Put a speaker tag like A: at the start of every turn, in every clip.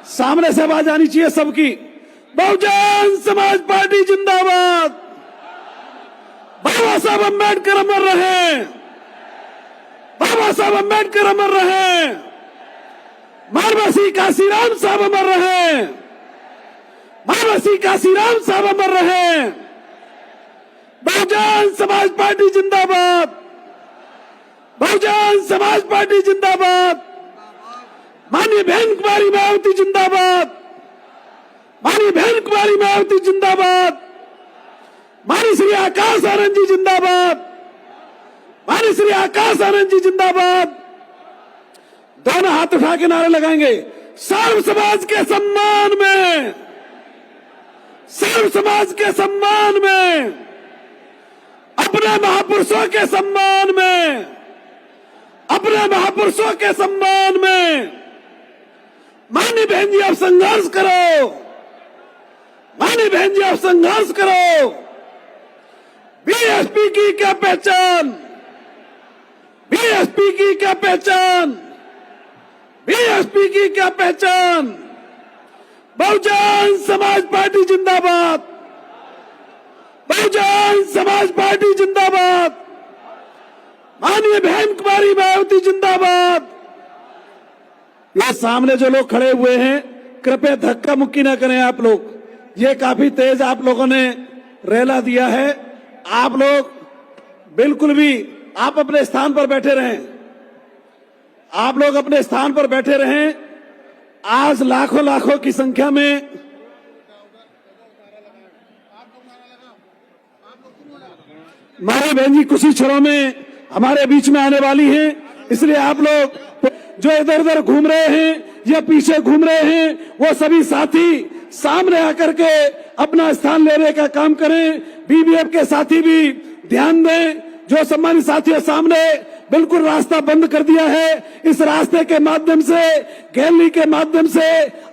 A: सामने से आवाज आनी चाहिए सबकी। बहुजन समाज पार्टी जिंदाबाद। बाबा साहब अम्बेडकर अमर रहे। बाबा साहब अम्बेडकर अमर रहे। मानवसी काशीराम साहब अमर रहे। मानवसी काशीराम साहब अमर रहे। बहुजन समाज पार्टी जिंदाबाद। बहुजन समाज पार्टी जिंदाबाद। माननीय बहन कुमारी मायावती जिंदाबाद। माननीय बहन कुमारी मायावती जिंदाबाद। माननीय श्री आकाश आनंद जी जिंदाबाद। माननीय श्री आकाश आनंद जी जिंदाबाद। दोनों हाथ उठा के नारे लगाएंगे। सर्व समाज के सम्मान में, सर्व समाज के सम्मान में, अपने महापुरुषों के सम्मान में, अपने महापुरुषों के सम्मान में। माननीय बहन जी आप संघर्ष करो। माननीय बहन जी आप संघर्ष करो। बीएसपी की क्या पहचान, बीएसपी की क्या पहचान, बीएसपी की क्या पहचान। बहुजन समाज पार्टी जिंदाबाद। बहुजन समाज पार्टी जिंदाबाद। माननीय बहन कुमारी मायावती जिंदाबाद। ये सामने जो लोग खड़े हुए हैं, कृपया धक्का मुक्की ना करें आप लोग। ये काफी तेज आप लोगों ने रेला दिया है। आप लोग बिल्कुल भी आप अपने स्थान पर बैठे रहें। आप लोग अपने स्थान पर बैठे रहें। आज लाखों लाखों की संख्या में मारी बहन जी कुछ ही क्षणों में हमारे बीच में आने वाली हैं। इसलिए आप लोग जो इधर उधर घूम रहे हैं या पीछे घूम रहे हैं, वो सभी साथी सामने आकर के अपना स्थान लेने का काम करें। बीबीएफ के साथी भी ध्यान दें। जो सम्मानित साथियों सामने बिल्कुल रास्ता बंद कर दिया है, इस रास्ते के माध्यम से, गैलरी के माध्यम से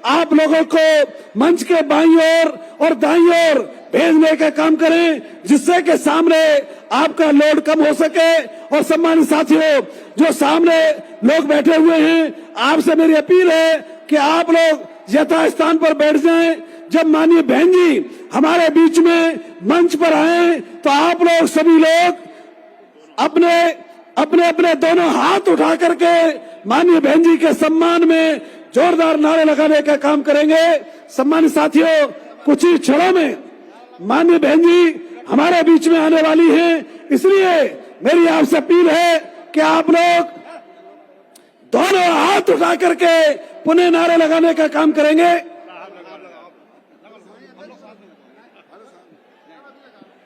A: आप लोगों को मंच के बाईं ओर और दाईं ओर भेजने का काम करें, जिससे कि सामने आपका लोड कम हो सके। और सम्मानित साथियों जो सामने लोग बैठे हुए हैं, आपसे मेरी अपील है कि आप लोग यथास्थान पर बैठ जाएं। जब माननीय बहन जी हमारे बीच में मंच पर आए तो आप लोग सभी लोग अपने अपने अपने दोनों हाथ उठा करके माननीय बहन जी के सम्मान में जोरदार नारे लगाने का काम करेंगे। सम्मानित साथियों कुछ ही क्षणों में माननीय बहन जी हमारे बीच में आने वाली हैं, इसलिए मेरी आपसे अपील है कि आप लोग दोनों हाथ उठा करके पुनः नारे लगाने का काम करेंगे।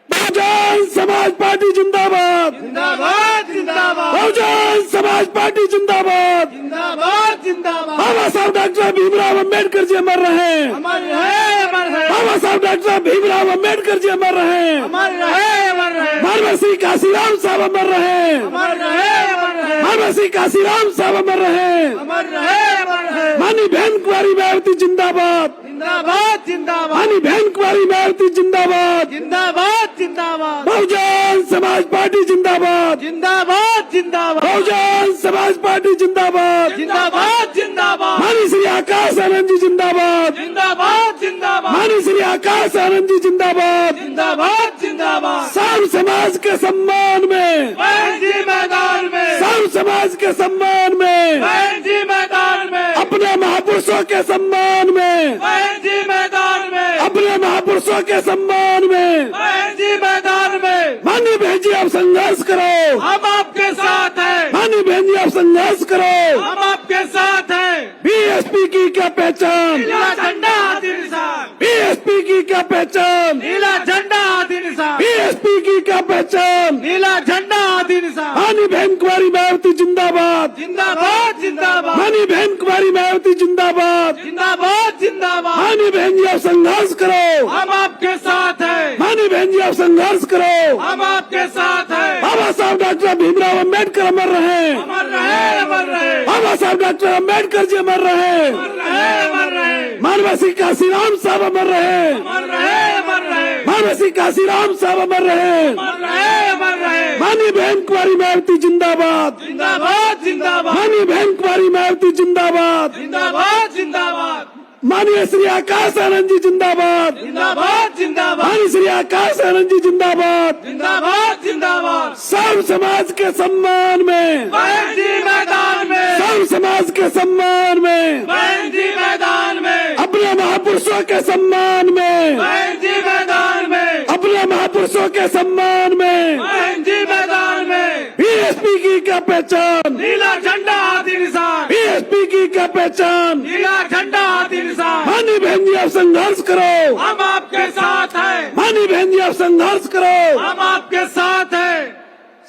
A: बहुजन समाज पार्टी जिंदाबाद।
B: जिंदाबाद जिंदाबाद।
A: बहुजन समाज पार्टी जिंदाबाद।
B: जिंदाबाद जिंदाबाद।
A: बाबा साहब डॉक्टर भीमराव अम्बेडकर जी अमर रहे।
B: अमर रहे, अमर रहे।
A: बाबा साहब डॉक्टर भीमराव अम्बेडकर जी अमर रहे।
B: अमर रहे, अमर रहे।
A: मानवसी काशीराम साहब अमर रहे।
B: अमर रहे, अमर रहे।
A: मानवसी काशीराम साहब अमर रहे।
B: अमर रहे, अमर रहे।
A: माननीय बहन कुमारी मायावती जिंदाबाद।
B: जिंदाबाद जिंदाबाद।
A: माननीय बहन कुमारी मायावती जिंदाबाद।
B: जिंदाबाद जिंदाबाद।
A: बहुजन समाज पार्टी जिंदाबाद।
B: जिंदाबाद जिंदाबाद।
A: बहुजन समाज पार्टी जिंदाबाद।
B: जिंदाबाद जिंदाबाद।
A: माननीय श्री आकाश आनंद जी जिंदाबाद।
B: जिंदाबाद जिंदाबाद।
A: माननीय श्री आकाश आनंद जी जिंदाबाद।
B: जिंदाबाद जिंदाबाद।
A: सर्व समाज के सम्मान में,
B: बहन जी मैदान में।
A: सर्व समाज के सम्मान में,
B: बहन जी मैदान में।
A: अपने महापुरुषों के सम्मान में,
B: बहन जी मैदान में।
A: अपने महापुरुषों के सम्मान में।
B: बहन जी मैदान में।
A: माननीय बहन जी आप संघर्ष करो।
B: हम आपके साथ हैं।
A: माननीय बहन जी आप संघर्ष करो।
B: हम आपके साथ हैं।
A: बीएसपी की क्या पहचान,
B: नीला झंडा हाथी निशान।
A: बीएसपी की क्या पहचान,
B: नीला झंडा हाथी निशान।
A: बीएसपी की क्या पहचान।
B: नीला झंडा हाथी निशान।
A: माननीय बहन कुमारी मायावती जिंदाबाद।
B: जिंदाबाद जिंदाबाद।
A: माननीय बहन कुमारी मायावती जिंदाबाद।
B: जिंदाबाद जिंदाबाद।
A: माननीय बहन जी आप संघर्ष करो।
B: हम आपके साथ हैं।
A: माननीय बहन जी आप संघर्ष करो।
B: हम आपके साथ हैं।
A: बाबा साहब डॉक्टर भीमराव अम्बेडकर अमर रहे।
B: अमर रहे, अमर रहे।
A: बाबा साहब डॉक्टर अम्बेडकर जी अमर रहे।
B: अमर रहे, अमर रहे।
A: मानवसी काशीराम साहब अमर रहे।
B: अमर रहे, अमर रहे।
A: मानवसी काशीराम साहब अमर रहे।
B: अमर रहे, अमर रहे।
A: माननीय बहन कुमारी मायावती जिंदाबाद।
B: जिंदाबाद जिंदाबाद।
A: माननीय बहन कुमारी मायावती जिंदाबाद।
B: जिंदाबाद जिंदाबाद।
A: माननीय श्री आकाश आनंद जी जिंदाबाद,
B: जिंदाबाद जिंदाबाद
A: माननीय श्री आकाश आनंद जी जिंदाबाद।
B: जिंदाबाद जिंदाबाद।
A: सर्व समाज के सम्मान में,
B: बहन जी मैदान में,
A: सर्व समाज के सम्मान में,
B: बहन जी मैदान में,
A: अपने महापुरुषों के सम्मान में,
B: बहन जी मैदान में,
A: अपने महापुरुषों के सम्मान में
B: बहन जी मैदान में।
A: बीएसपी की क्या पहचान,
B: नीला झंडा हाथी निशान,
A: बीएसपी की क्या पहचान।
B: नीला झंडा हाथी निशान।
A: माननीय बहन जी आप संघर्ष करो,
B: हम आपके साथ हैं,
A: माननीय बहन जी आप संघर्ष करो।
B: हम आपके साथ हैं।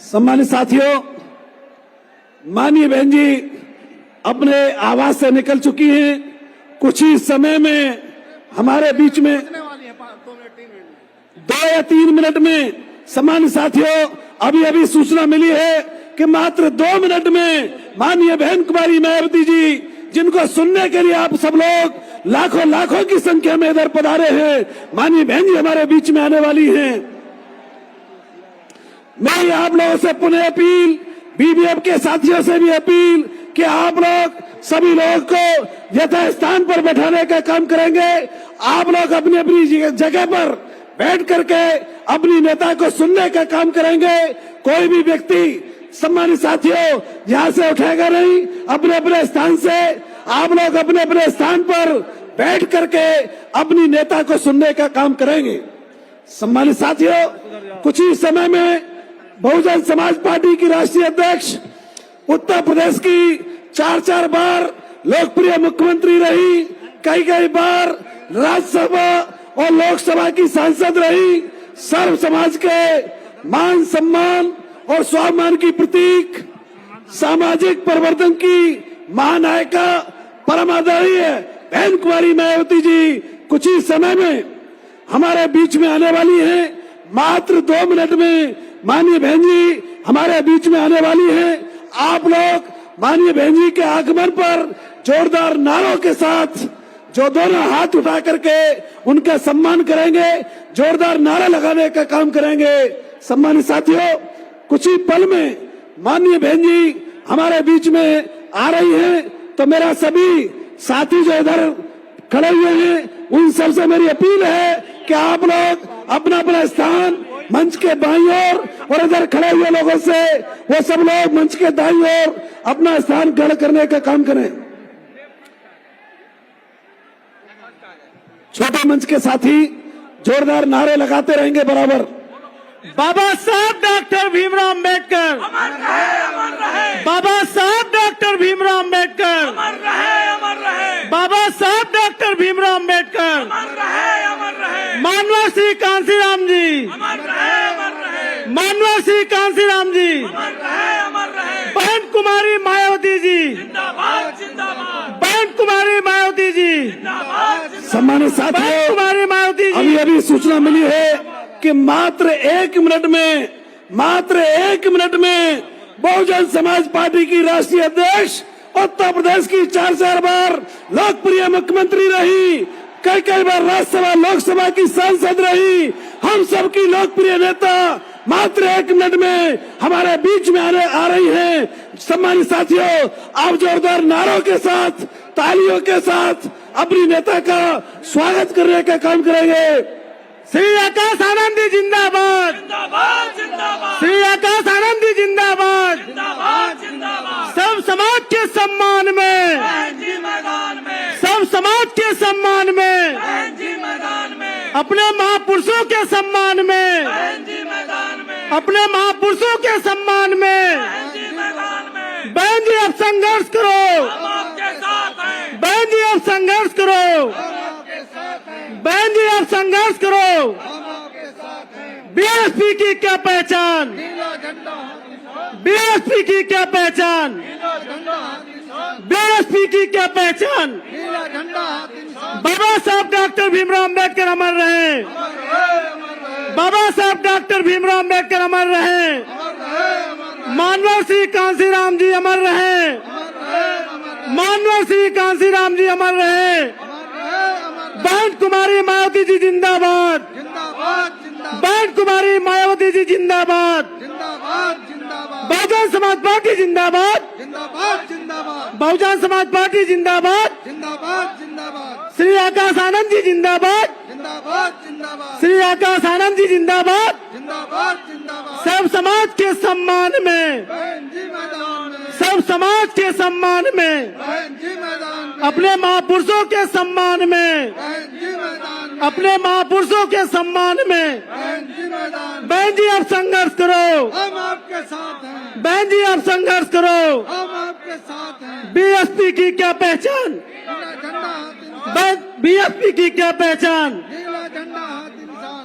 A: सम्मानित साथियों, माननीय बहन जी अपने आवास से निकल चुकी हैं। कुछ ही समय में हमारे बीच में 2 या 3 मिनट में, सम्मानित साथियों, अभी अभी सूचना मिली है कि मात्र 2 मिनट में माननीय बहन कुमारी मायावती जी, जिनको सुनने के लिए आप सब लोग लाखों लाखों की संख्या में इधर पधारे हैं, माननीय बहन जी हमारे बीच में आने वाली हैं। मैं आप लोगों से पुनः अपील, बीबीएफ के साथियों से भी अपील कि आप लोग सभी लोगों को यथास्थान पर बैठाने का काम करेंगे। आप लोग अपनी अपनी जगह पर बैठ करके अपनी नेता को सुनने का काम करेंगे। कोई भी व्यक्ति, सम्मानित साथियों, यहाँ से उठेगा नहीं। अपने अपने स्थान से आप लोग अपने अपने स्थान पर बैठ करके अपनी नेता को सुनने का काम करेंगे। सम्मानित साथियों, कुछ ही समय में बहुजन समाज पार्टी की राष्ट्रीय अध्यक्ष, उत्तर प्रदेश की 4 बार लोकप्रिय मुख्यमंत्री रही, कई बार राज्यसभा और लोकसभा की सांसद रही, सर्व समाज के मान सम्मान और स्वाभिमान की प्रतीक, सामाजिक परिवर्तन की महानायिका, परम आदरणीय बहन कुमारी मायावती जी कुछ ही समय में हमारे बीच में आने वाली हैं। मात्र 2 मिनट में माननीय बहन जी हमारे बीच में आने वाली हैं। आप लोग माननीय बहन जी के आगमन पर जोरदार नारों के साथ, जो दोनों हाथ उठा करके उनका सम्मान करेंगे, जोरदार नारा लगाने का काम करेंगे। सम्मानित साथियों, कुछ ही पल में माननीय बहन जी हमारे बीच में आ रही हैं, तो मेरा सभी साथी जो इधर खड़े हुए हैं उन सबसे मेरी अपील है कि आप लोग अपना अपना स्थान मंच के बाईं ओर और इधर खड़े हुए लोगों से वो सब लोग मंच के दाईं ओर अपना स्थान ग्रहण करने का काम करें। छोटे मंच के साथी जोरदार नारे लगाते रहेंगे बराबर।
B: बाबा साहब डॉक्टर भीमराव अम्बेडकर अमर रहे, अमर रहे। बाबा साहब डॉक्टर भीमराव अम्बेडकर अमर रहे, अमर रहे। बाबा साहब डॉक्टर भीमराव अम्बेडकर अमर रहे, अमर रहे। मानवा श्री कांसीराम जी अमर रहे, अमर रहे। मानवा श्री कांसीराम जी अमर रहे, अमर रहे। बहन कुमारी मायावती जी जिंदाबाद, जिंदाबाद। बहन कुमारी मायावती जी जिंदाबाद।
A: सम्मानित साथियों,
B: कुमारी मायावती जी,
A: अभी अभी सूचना मिली है कि मात्र 1 मिनट में बहुजन समाज पार्टी की राष्ट्रीय अध्यक्ष, उत्तर प्रदेश की 4 बार लोकप्रिय मुख्यमंत्री रही, कई बार राज्यसभा लोकसभा की सांसद रही, हम सबकी लोकप्रिय नेता मात्र 1 मिनट में हमारे बीच में आ रही हैं। सम्मानित साथियों, आप जोरदार नारों के साथ, तालियों के साथ अपनी नेता का स्वागत करने का काम करेंगे।
B: श्री आकाश आनंद जी जिंदाबाद, जिंदाबाद, जिंदाबाद। श्री आकाश आनंद जी जिंदाबाद, जिंदाबाद, जिंदाबाद। सब समाज के सम्मान में, बहन जी मैदान में। सब समाज के सम्मान में, बहन जी मैदान में। अपने महापुरुषों के सम्मान में, बहन जी मैदान में। अपने महापुरुषों के सम्मान में, बहन जी मैदान में। बहन जी अब संघर्ष करो, हम आपके साथ हैं। बहन जी अब संघर्ष करो, बहन जी आप संघर्ष करो। बीएसपी की क्या पहचान, बीएसपी की क्या पहचान, बीएसपी की क्या पहचान। बाबा साहब डॉक्टर भीमराव अम्बेडकर अमर रहे, बाबा साहब डॉक्टर भीमराव अम्बेडकर अमर रहे। मानवा श्री कांसीराम जी अमर रहे, मानवा श्री कांसीराम जी अमर रहे। बहन कुमारी मायावती जी जिंदाबाद, जिंदाबाद, जिंदाबाद। बहन कुमारी मायावती जी जिंदाबाद, जिंदाबाद, जिंदाबाद। बहुजन समाज पार्टी जिंदाबाद, जिंदाबाद, जिंदाबाद। बहुजन समाज पार्टी जिंदाबाद,
C: जिंदाबाद जिंदाबाद
B: श्री आकाश आनंद जी जिंदाबाद,
C: जिंदाबाद जिंदाबाद
B: श्री आकाश आनंद जी जिंदाबाद।
C: जिंदाबाद जिंदाबाद
B: सब समाज के सम्मान में,
C: बहन जी मैदान में,
B: सब समाज के सम्मान में,
C: बहन जी मैदान में,
B: अपने महापुरुषों के सम्मान में,
C: बहन जी मैदान में,
B: अपने महापुरुषों के सम्मान में।
C: बहन जी मैदान में।
B: बहन जी आप संघर्ष करो,
C: हम आपके साथ हैं,
B: बहन जी आप संघर्ष करो।
C: हम आपके साथ हैं।
B: बीएसपी की क्या पहचान,
C: नीला झंडा हाथ इंसान,
B: बीएसपी की क्या पहचान।
C: नीला झंडा हाथ इंसान।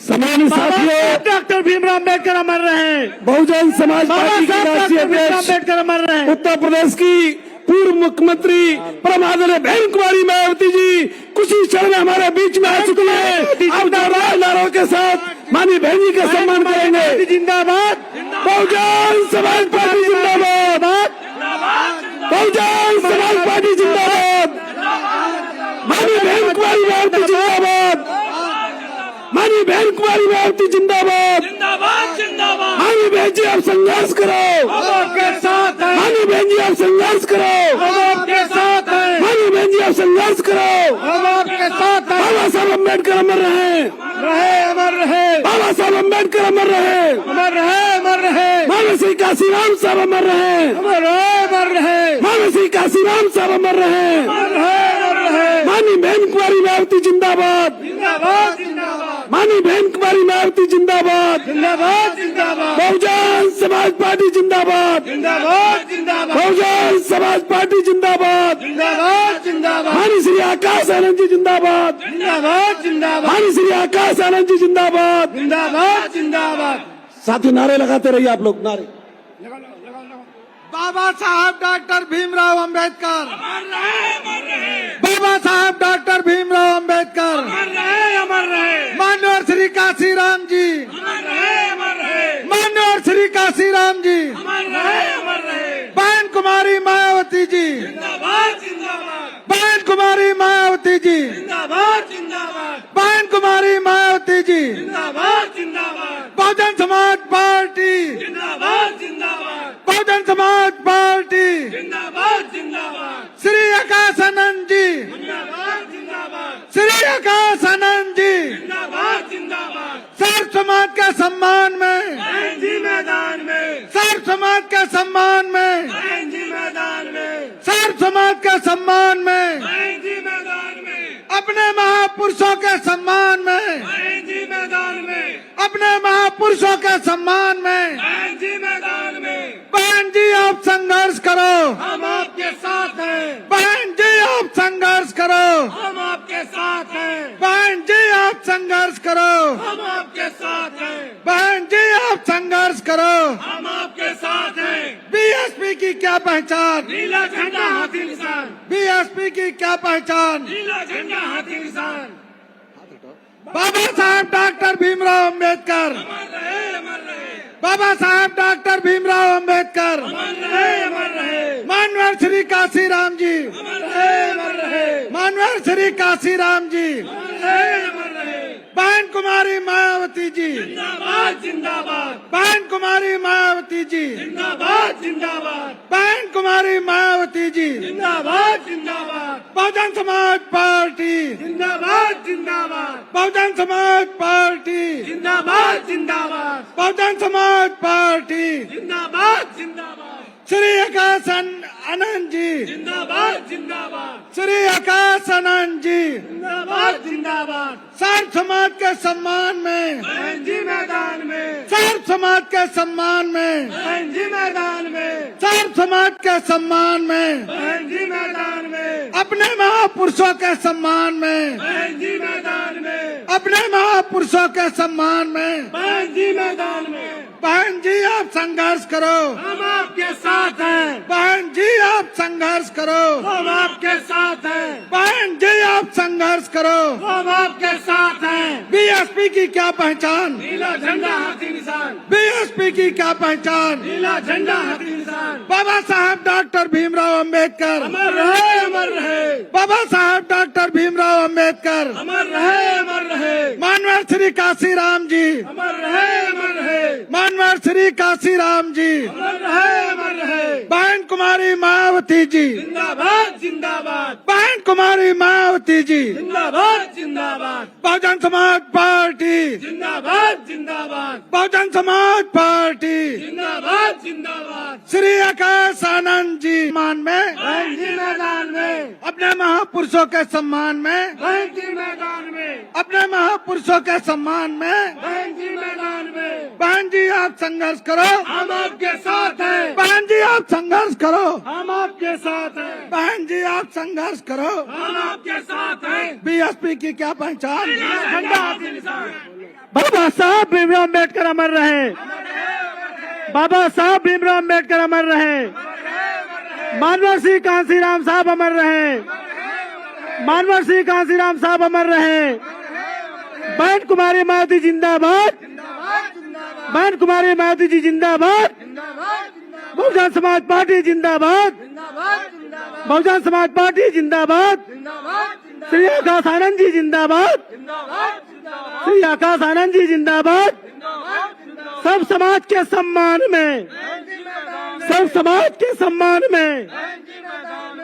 A: सम्मानित
B: बाबा
A: साथियों,
B: साहब डॉक्टर भीमराव अम्बेडकर अमर रहे,
A: बहुजन समाज
B: बाबा
A: पार्टी के
B: साहब
A: राष्ट्रीय
B: डॉक्टर भीमराव
A: अध्यक्ष
B: अम्बेडकर अमर रहे।
A: उत्तर प्रदेश की पूर्व मुख्यमंत्री परम आदरणीय बहन कुमारी मायावती जी कुछ ही क्षण में हमारे बीच में आ चुकी है। आप दोहराए नारों के साथ माननीय बहन जी का सम्मान करेंगे।
B: जिंदाबाद,
A: बहुजन समाज पार्टी जिंदाबाद, बहुजन समाज पार्टी जिंदाबाद, माननीय बहन कुमारी मायावती जिंदाबाद, माननीय बहन कुमारी मायावती जिंदाबाद,
D: जिंदाबाद जिंदाबाद।
A: माननीय बहन जी आप संघर्ष करो,
B: हम आपके साथ हैं,
A: माननीय बहन जी आप संघर्ष करो,
B: हम आपके साथ हैं,
A: माननीय बहन जी आप संघर्ष करो।
B: हम आपके साथ हैं।
A: बाबा साहब अम्बेडकर अमर रहे,
B: अमर रहे,
A: बाबा साहब अम्बेडकर अमर रहे,
B: अमर रहे, अमर रहे,
A: मानव श्री काशीराम साहब अमर रहे,
B: अमर रहे, अमर रहे,
A: मानव श्री काशीराम साहब अमर रहे,
B: अमर रहे, अमर रहे।
A: माननीय बहन कुमारी मायावती जिंदाबाद,
B: जिंदाबाद, जिंदाबाद,
A: माननीय बहन कुमारी मायावती जिंदाबाद,
B: जिंदाबाद, जिंदाबाद,
A: बहुजन समाज पार्टी जिंदाबाद,
B: जिंदाबाद, जिंदाबाद,
A: बहुजन समाज पार्टी जिंदाबाद,
B: जिंदाबाद, जिंदाबाद,
A: माननीय श्री आकाश आनंद जी जिंदाबाद,
B: जिंदाबाद, जिंदाबाद,
A: माननीय श्री आकाश आनंद जी जिंदाबाद।
B: जिंदाबाद, जिंदाबाद।
A: साथी नारे लगाते रहिए आप लोग, नारे।
C: बाबा साहब डॉक्टर भीमराव अंबेडकर,
D: अमर रहे, अमर रहे,
C: बाबा साहब डॉक्टर भीमराव अंबेडकर,
D: अमर रहे, अमर रहे,
C: माननीय श्री काशीराम जी,
D: अमर रहे, अमर रहे,
C: माननीय श्री काशीराम जी,
D: अमर रहे, अमर रहे।
C: बहन कुमारी मायावती जी,
D: जिंदाबाद जिंदाबाद,
C: बहन कुमारी मायावती जी,
D: जिंदाबाद जिंदाबाद,
C: बहन कुमारी मायावती जी,
D: जिंदाबाद जिंदाबाद,
C: बहुजन समाज पार्टी,
D: जिंदाबाद जिंदाबाद,
C: बहुजन समाज पार्टी,
D: जिंदाबाद जिंदाबाद,
C: श्री आकाश आनंद जी,
D: जिंदाबाद जिंदाबाद,
C: श्री आकाश आनंद जी,
D: जिंदाबाद जिंदाबाद।
C: सर्व समाज के सम्मान में,
D: बहन जी मैदान में,
C: सर्व समाज के सम्मान में,
D: बहन जी मैदान में,
C: सर्व समाज के सम्मान में,
D: बहन जी मैदान में,
C: अपने महापुरुषों के सम्मान में,
D: बहन जी मैदान में,
C: अपने महापुरुषों के सम्मान में,
D: बहन जी मैदान में।
C: बहन जी आप संघर्ष करो,
D: हम आपके साथ हैं,
C: बहन जी आप संघर्ष करो,
D: हम आपके साथ हैं,
C: बहन जी आप संघर्ष करो,
D: हम आपके साथ हैं,
C: बहन जी आप संघर्ष करो।
D: हम आपके साथ हैं।
C: बीएसपी की क्या पहचान,
D: नीला झंडा हाथी निशान,
C: बीएसपी की क्या पहचान।
D: नीला झंडा हाथी निशान।
C: बाबा साहब डॉक्टर भीमराव अंबेडकर,
D: अमर रहे, अमर रहे,
C: बाबा साहब डॉक्टर भीमराव अंबेडकर,
D: अमर रहे, अमर रहे,
C: माननीय श्री काशीराम जी,
D: अमर रहे, अमर रहे,
C: माननीय श्री काशीराम जी,
D: अमर रहे, अमर रहे।
C: बहन कुमारी मायावती जी,
D: जिंदाबाद जिंदाबाद,
C: बहन कुमारी मायावती जी,
D: जिंदाबाद जिंदाबाद,
C: बहन कुमारी मायावती जी,
D: जिंदाबाद जिंदाबाद,
C: बहुजन समाज पार्टी,
D: जिंदाबाद जिंदाबाद,
C: बहुजन समाज पार्टी,
D: जिंदाबाद जिंदाबाद,
C: बहुजन समाज पार्टी,
D: जिंदाबाद जिंदाबाद,
C: श्री आकाश आनंद जी,
D: जिंदाबाद जिंदाबाद,
C: श्री आकाश आनंद जी,
D: जिंदाबाद जिंदाबाद।
C: सर्व समाज के सम्मान में,
D: बहन जी मैदान में,
C: सर्व समाज के सम्मान में,
D: बहन जी मैदान में,
C: सर्व समाज के सम्मान में,
D: बहन जी मैदान में,
C: अपने महापुरुषों के सम्मान में,
D: बहन जी मैदान में,
C: अपने महापुरुषों के सम्मान में,
D: बहन जी मैदान में।
C: बहन जी आप संघर्ष करो,
D: हम आपके साथ हैं,
C: बहन जी आप संघर्ष करो,
D: हम आपके साथ हैं,
C: बहन जी आप संघर्ष करो।
D: हम आपके साथ हैं।
C: बीएसपी की क्या पहचान,
D: नीला झंडा हाथी निशान,
C: बीएसपी की क्या पहचान।
D: नीला झंडा हाथी निशान।
C: बाबा साहब डॉक्टर भीमराव अंबेडकर,
D: अमर रहे, अमर रहे,
C: बाबा साहब डॉक्टर डॉक्टर भीमराव अंबेडकर,
D: अमर रहे, अमर रहे,
C: मानवर श्री काशीराम जी,
D: अमर रहे, अमर रहे,
C: मानवर श्री काशीराम जी,
D: अमर रहे, अमर रहे।
C: बहन कुमारी मायावती जी,
D: जिंदाबाद, जिंदाबाद,
C: बहन कुमारी मायावती जी,
D: जिंदाबाद, जिंदाबाद,
C: बहुजन समाज पार्टी,
D: जिंदाबाद, जिंदाबाद,
C: बहुजन समाज पार्टी,
D: जिंदाबाद, जिंदाबाद।
C: श्री आकाश आनंद जी सम्मान में,
D: बहन जी मैदान में,
C: अपने महापुरुषों के सम्मान में,
D: बहन जी मैदान में,
C: अपने महापुरुषों के सम्मान में,
D: बहन जी मैदान में।
C: बहन जी आप संघर्ष करो,
D: हम आपके साथ हैं,
C: बहन जी आप संघर्ष करो,
D: हम आपके साथ हैं,
C: बहन जी आप संघर्ष करो।
D: हम आपके साथ हैं।
C: बीएसपी की क्या पहचान,
D: झंडा हाथ के निशान।
B: बाबा साहब भीमराव अम्बेडकर अमर रहे, बाबा साहब भीमराव अम्बेडकर अमर रहे, मानवर सिंह कांसीराम साहब अमर रहे, मानवर सिंह कांसीराम साहब अमर रहे। बहन कुमारी मायावती जिंदाबाद, बहन कुमारी मायावती जी जिंदाबाद, बहुजन समाज पार्टी जिंदाबाद, बहुजन समाज पार्टी जिंदाबाद, श्री आकाश आनंद जी जिंदाबाद, श्री आकाश आनंद जी जिंदाबाद। सब समाज के सम्मान में, सब समाज के सम्मान में,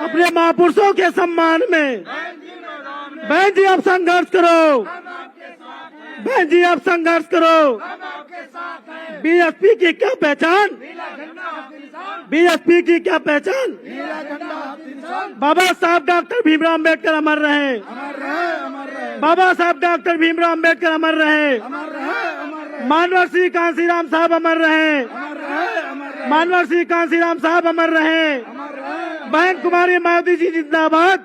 B: अपने महापुरुषों के सम्मान में बहन जी आप संघर्ष करो, बहन जी आप संघर्ष करो। बीएसपी की क्या पहचान, बीएसपी की क्या पहचान। बाबा साहब डॉक्टर भीमराव अम्बेडकर अमर रहे, बाबा साहब डॉक्टर भीमराव अम्बेडकर अमर रहे, मानवर सिंह कांसीराम साहब अमर रहे, मानवर सिंह कांसीराम साहब अमर रहे। बहन कुमारी मायावती जी जिंदाबाद,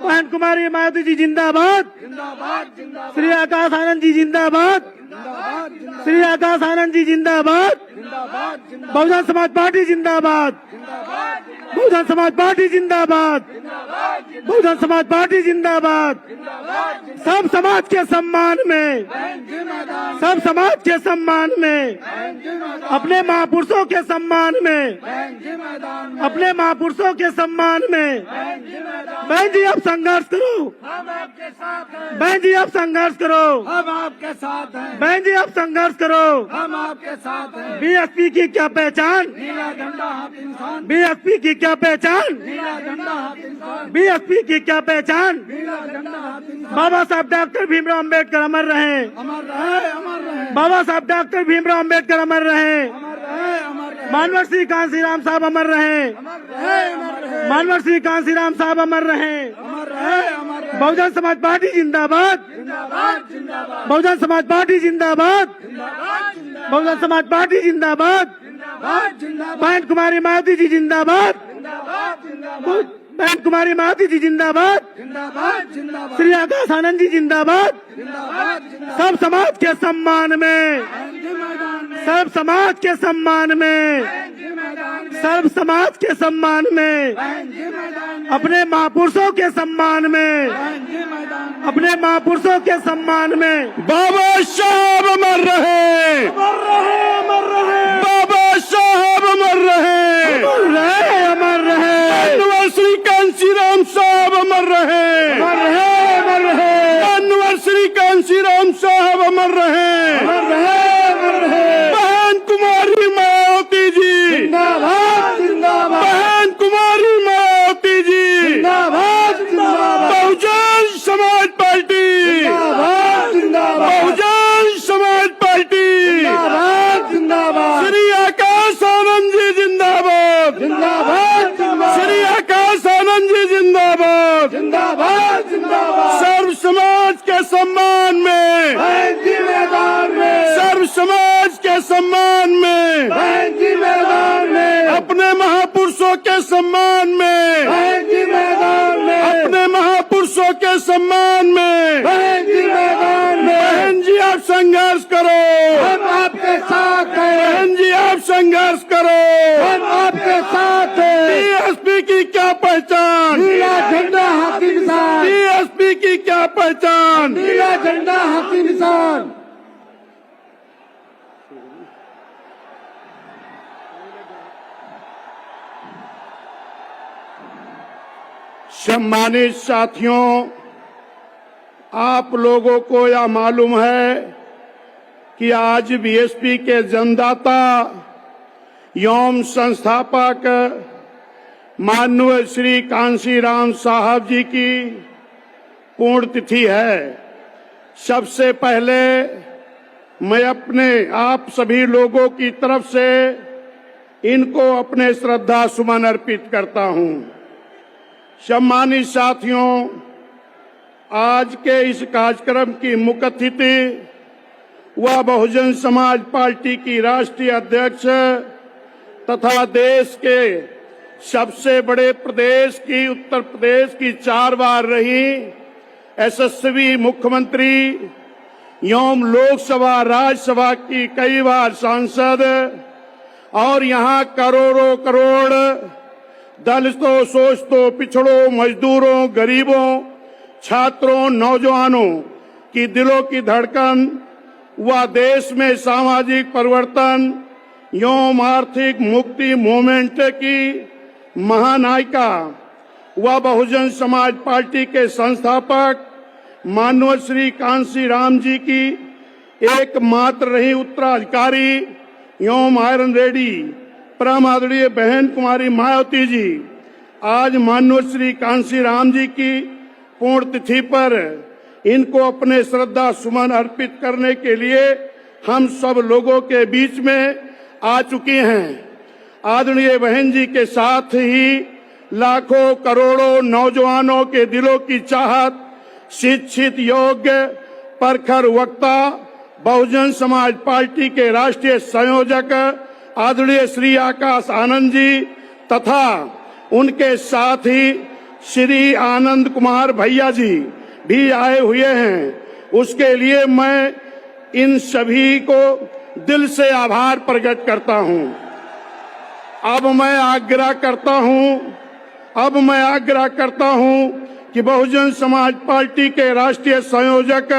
B: बहन कुमारी मायावती जी जिंदाबाद, श्री आकाश आनंद जी जिंदाबाद, श्री आकाश आनंद जी जिंदाबाद, बहुजन समाज पार्टी जिंदाबाद, बहुजन समाज पार्टी जिंदाबाद, बहुजन समाज पार्टी जिंदाबाद। सब समाज के सम्मान में, सब समाज के सम्मान में, अपने महापुरुषों के सम्मान में, अपने महापुरुषों के सम्मान में बहन जी आप संघर्ष करो,
D: हम आपके साथ हैं,
B: बहन जी आप संघर्ष करो,
C: हम आपके साथ हैं,
B: बहन जी आप संघर्ष करो।
C: हम आपके साथ हैं।
B: बीएसपी की क्या पहचान,
C: नीला झंडा हाथ इंसान,
B: बीएसपी की क्या पहचान,
C: नीला झंडा हाथ इंसान,
B: बीएसपी की क्या पहचान।
C: नीला झंडा हाथ इंसान।
B: बाबा साहब डॉक्टर भीमराव अम्बेडकर अमर रहे,
C: अमर रहे, अमर रहे,
B: बाबा साहब डॉक्टर भीमराव अम्बेडकर अमर रहे,
C: अमर रहे, अमर रहे,
B: मानवर सिंह कांसीराम साहब अमर रहे,
C: अमर रहे, अमर रहे,
B: मानवर सिंह कांसीराम साहब अमर रहे।
C: अमर रहे, अमर रहे।
B: बहुजन समाज पार्टी जिंदाबाद,
C: जिंदाबाद, जिंदाबाद,
B: बहुजन समाज पार्टी जिंदाबाद,
C: जिंदाबाद, जिंदाबाद,
B: बहुजन समाज पार्टी जिंदाबाद।
C: जिंदाबाद,
B: बहन कुमारी मायावती जी जिंदाबाद,
C: जिंदाबाद, जिंदाबाद,
B: बहन कुमारी मायावती जी जिंदाबाद,
C: जिंदाबाद, जिंदाबाद,
B: श्री आकाश आनंद जी जिंदाबाद।
C: जिंदाबाद, जिंदाबाद।
B: सब समाज के सम्मान में,
C: जी मैदान में,
B: सब समाज के सम्मान में,
C: जी मैदान में,
B: सब समाज के सम्मान में,
C: जी मैदान में,
B: अपने महापुरुषों के सम्मान में,
C: जी मैदान में।
B: अपने महापुरुषों के सम्मान में
A: बाबा साहब अमर रहे, बाबा साहब अमर रहे,
B: अमर रहे, अमर रहे,
A: मानवर श्री कांसीराम साहब अमर रहे,
B: अमर रहे, अमर रहे,
A: मानवर श्री कांसीराम साहब अमर रहे,
B: अमर रहे, अमर रहे।
A: बहन कुमारी मायावती जी
B: जिंदाबाद, जिंदाबाद,
A: बहन कुमारी मायावती जी
B: जिंदाबाद, जिंदाबाद,
A: बहुजन समाज पार्टी,
B: जिंदाबाद, जिंदाबाद,
A: बहुजन समाज पार्टी,
B: जिंदाबाद, जिंदाबाद,
A: श्री आकाश आनंद जी जिंदाबाद,
B: जिंदाबाद, जिंदाबाद,
A: श्री आकाश आनंद जी जिंदाबाद।
B: जिंदाबाद, जिंदाबाद।
A: सर्व समाज के सम्मान में,
B: बहन जी मैदान में,
A: सर्व समाज के सम्मान में,
B: बहन जी मैदान में,
A: अपने महापुरुषों के सम्मान में,
B: बहन जी मैदान में,
A: अपने महापुरुषों के सम्मान में
B: बहन जी मैदान में।
A: बहन जी आप संघर्ष करो,
B: हम आपके साथ हैं,
A: बहन जी आप संघर्ष करो।
B: हम आपके साथ हैं।
A: बीएसपी की क्या पहचान,
B: नीला झंडा हाथी निशान,
A: बीएसपी की क्या पहचान।
B: नीला झंडा हाथी निशान।
E: सम्मानित साथियों, आप लोगों को यह मालूम है कि आज बीएसपी के जन्मदाता एवं संस्थापक माननीय श्री कांशीराम साहब जी की पुण्यतिथि है। सबसे पहले मैं अपने आप सभी लोगों की तरफ से इनको अपने श्रद्धा सुमन अर्पित करता हूं। सम्मानित साथियों, आज के इस कार्यक्रम की मुख्य अतिथि व बहुजन समाज पार्टी की राष्ट्रीय अध्यक्ष तथा देश के सबसे बड़े प्रदेश की उत्तर प्रदेश की 4 बार रही यशस्वी मुख्यमंत्री एवं लोकसभा राज्यसभा की कई बार सांसद और यहाँ करोड़ों करोड़ दलितों, शोषितों, पिछड़ों, मजदूरों, गरीबों, छात्रों, नौजवानों की दिलों की धड़कन व देश में सामाजिक परिवर्तन एवं आर्थिक मुक्ति मूवमेंट की महानायिका व बहुजन समाज पार्टी के संस्थापक माननीय श्री कांशीराम जी की एकमात्र रही उत्तराधिकारी एवं आयरन रेडी परम आदरणीय बहन कुमारी मायावती जी आज माननीय श्री कांशीराम जी की पुण्यतिथि पर इनको अपने श्रद्धा सुमन अर्पित करने के लिए हम सब लोगों के बीच में आ चुकी हैं। आदरणीय बहन जी के साथ ही लाखों करोड़ों नौजवानों के दिलों की चाहत, शिक्षित, योग्य, प्रखर वक्ता, बहुजन समाज पार्टी के राष्ट्रीय संयोजक आदरणीय श्री आकाश आनंद जी तथा उनके साथ ही श्री आनंद कुमार भैया जी भी आए हुए हैं। उसके लिए मैं इन सभी को दिल से आभार प्रकट करता हूं। अब मैं आग्रह करता हूं कि बहुजन समाज पार्टी के राष्ट्रीय संयोजक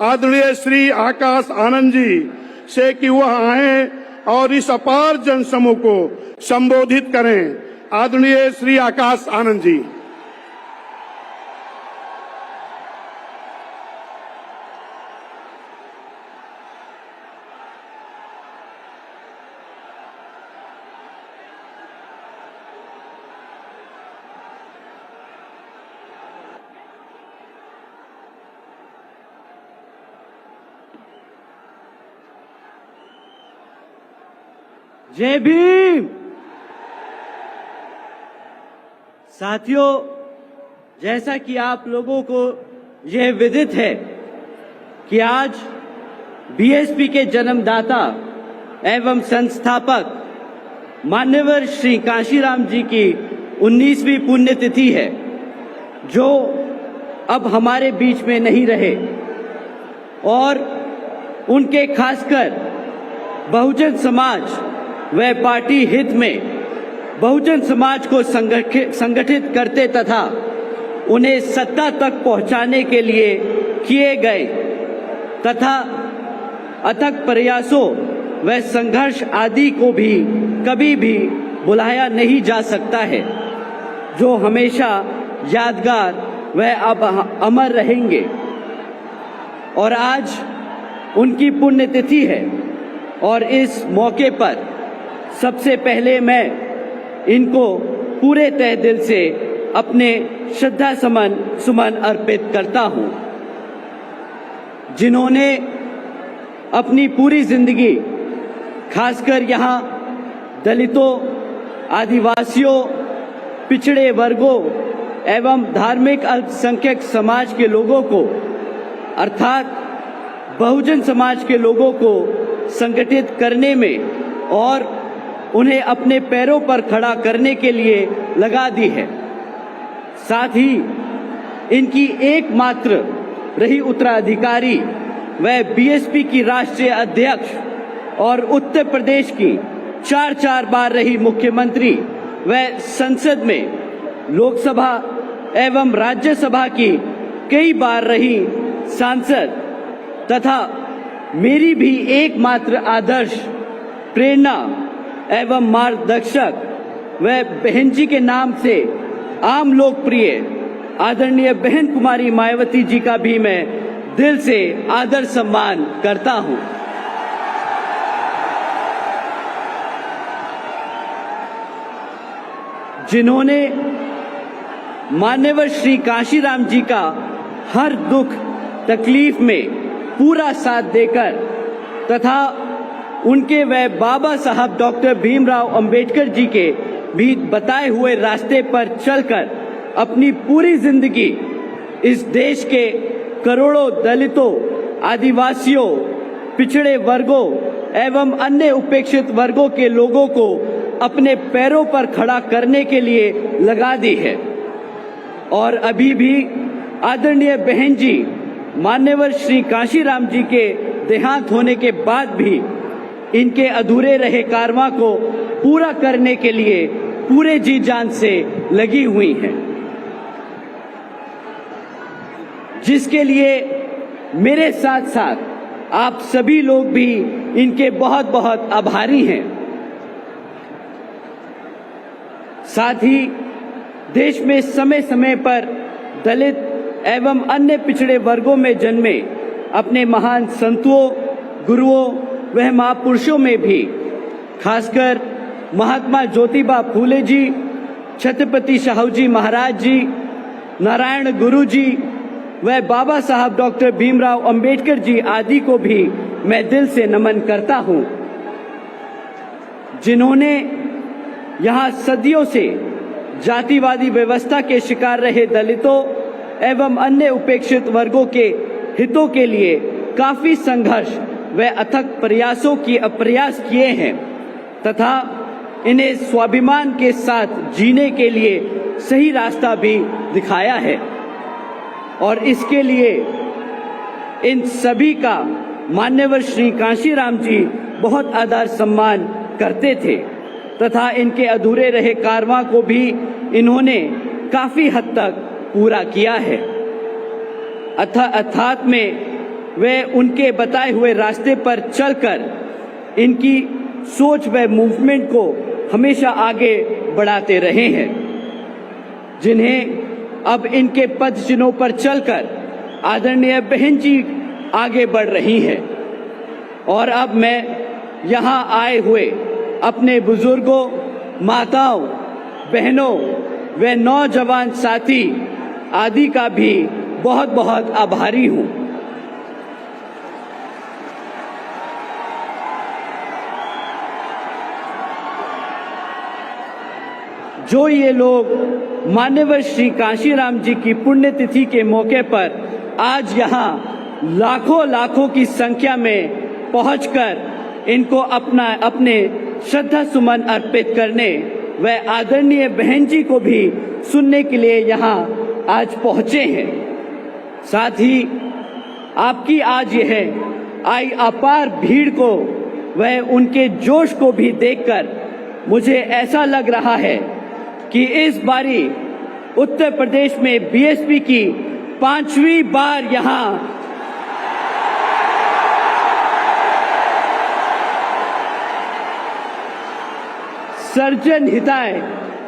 E: आदरणीय श्री आकाश आनंद जी से कि वह आए और इस अपार जनसमूह को संबोधित करें। आदरणीय श्री आकाश आनंद जी।
B: जय भीम। साथियों, जैसा कि आप लोगों को यह विदित है कि आज बीएसपी के जन्मदाता एवं संस्थापक मान्यवर श्री कांशीराम जी की 19वीं पुण्यतिथि है, जो अब हमारे बीच में नहीं रहे और उनके खासकर बहुजन समाज व पार्टी हित में बहुजन समाज को संगठित करते तथा उन्हें सत्ता तक पहुंचाने के लिए किए गए तथा अथक प्रयासों व संघर्ष आदि को भी कभी भी भुलाया नहीं जा सकता है, जो हमेशा यादगार व अब अमर रहेंगे। और आज उनकी पुण्यतिथि है और इस मौके पर सबसे पहले मैं इनको पूरे तहे दिल से अपने श्रद्धा सुमन अर्पित करता हूं, जिन्होंने अपनी पूरी जिंदगी खासकर यहाँ दलितों, आदिवासियों, पिछड़े वर्गों एवं धार्मिक अल्पसंख्यक समाज के लोगों को अर्थात बहुजन समाज के लोगों को संगठित करने में और उन्हें अपने पैरों पर खड़ा करने के लिए लगा दी है। साथ ही इनकी एकमात्र रही उत्तराधिकारी व बीएसपी की राष्ट्रीय अध्यक्ष और उत्तर प्रदेश की 4 बार रही मुख्यमंत्री व संसद में लोकसभा एवं राज्यसभा की कई बार रही सांसद तथा मेरी भी एकमात्र आदर्श, प्रेरणा एवं मार्गदर्शक व बहन जी के नाम से
F: आम लोकप्रिय आदरणीय बहन कुमारी मायावती जी का भी मैं दिल से आदर सम्मान करता हूं। जिन्होंने मान्यवर श्री कांशीराम जी का हर दुख तकलीफ में पूरा साथ देकर तथा उनके व बाबा साहब डॉक्टर भीमराव अंबेडकर जी के भी बताए हुए रास्ते पर चलकर अपनी पूरी जिंदगी इस देश के करोड़ों दलितों, आदिवासियों, पिछड़े वर्गों एवं अन्य उपेक्षित वर्गों के लोगों को अपने पैरों पर खड़ा करने के लिए लगा दी है। और अभी भी आदरणीय बहन जी मान्यवर श्री कांशीराम जी के देहांत होने के बाद भी इनके अधूरे रहे कारवां को पूरा करने के लिए पूरे जी जान से लगी हुई हैं, जिसके लिए मेरे साथ साथ आप सभी लोग भी इनके बहुत बहुत आभारी हैं। साथ ही देश में समय समय पर दलित एवं अन्य पिछड़े वर्गों में जन्मे अपने महान संतों, गुरुओं व महापुरुषों में भी खासकर महात्मा ज्योतिबा फूले जी, छत्रपति शाहू जी महाराज जी, नारायण गुरु जी व बाबा साहब डॉक्टर भीमराव अंबेडकर जी आदि को भी मैं दिल से नमन करता हूं, जिन्होंने यहाँ सदियों से जातिवादी व्यवस्था के शिकार रहे दलितों एवं अन्य उपेक्षित वर्गों के हितों के लिए काफी संघर्ष व अथक प्रयास किए हैं तथा इन्हें स्वाभिमान के साथ जीने के लिए सही रास्ता भी दिखाया है। और इसके लिए इन सभी का मान्यवर श्री कांशीराम जी बहुत आदर सम्मान करते थे तथा इनके अधूरे रहे कारवां को भी इन्होंने काफी हद तक पूरा किया है। अर्थात में वे उनके बताए हुए रास्ते पर चलकर इनकी सोच व मूवमेंट को हमेशा आगे बढ़ाते रहे हैं, जिन्हें अब इनके पद चिन्हों पर चलकर आदरणीय बहन जी आगे बढ़ रही हैं। और अब मैं यहाँ आए हुए अपने बुजुर्गों, माताओं, बहनों व नौजवान साथी आदि का भी बहुत बहुत आभारी हूँ। जो ये लोग मान्यवर श्री कांशीराम जी की पुण्यतिथि के मौके पर आज यहाँ लाखों की संख्या में पहुंचकर इनको अपने श्रद्धा सुमन अर्पित करने व आदरणीय बहन जी को भी सुनने के लिए यहाँ आज पहुंचे हैं। साथ ही आपकी आज यह आई अपार भीड़ को व उनके जोश को भी देखकर मुझे ऐसा लग रहा है कि इस बारी उत्तर प्रदेश में बीएसपी की 5वीं बार यहाँ सर्जन हिताय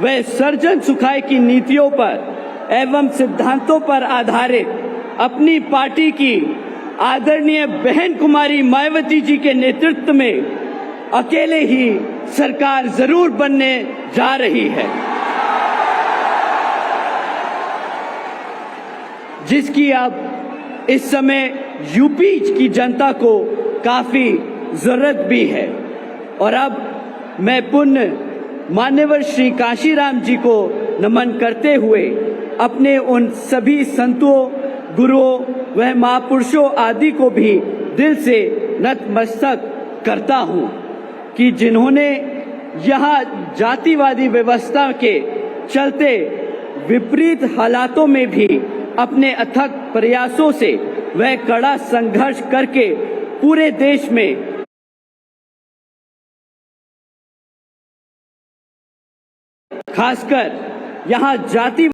F: व सर्जन सुखाय की नीतियों पर एवं सिद्धांतों पर आधारित अपनी पार्टी की आदरणीय बहन कुमारी मायावती जी के नेतृत्व में अकेले ही सरकार जरूर बनने जा रही है, जिसकी अब इस समय यूपी की जनता को काफी जरूरत भी है। और अब मैं पुण्य मान्यवर श्री कांशीराम जी को नमन करते हुए अपने उन सभी संतों, गुरुओं व महापुरुषों आदि को भी दिल से नतमस्तक करता हूँ कि जिन्होंने यहाँ जातिवादी व्यवस्था के चलते विपरीत हालातों में भी अपने अथक प्रयासों से वह कड़ा संघर्ष करके पूरे देश में खासकर यहाँ जाति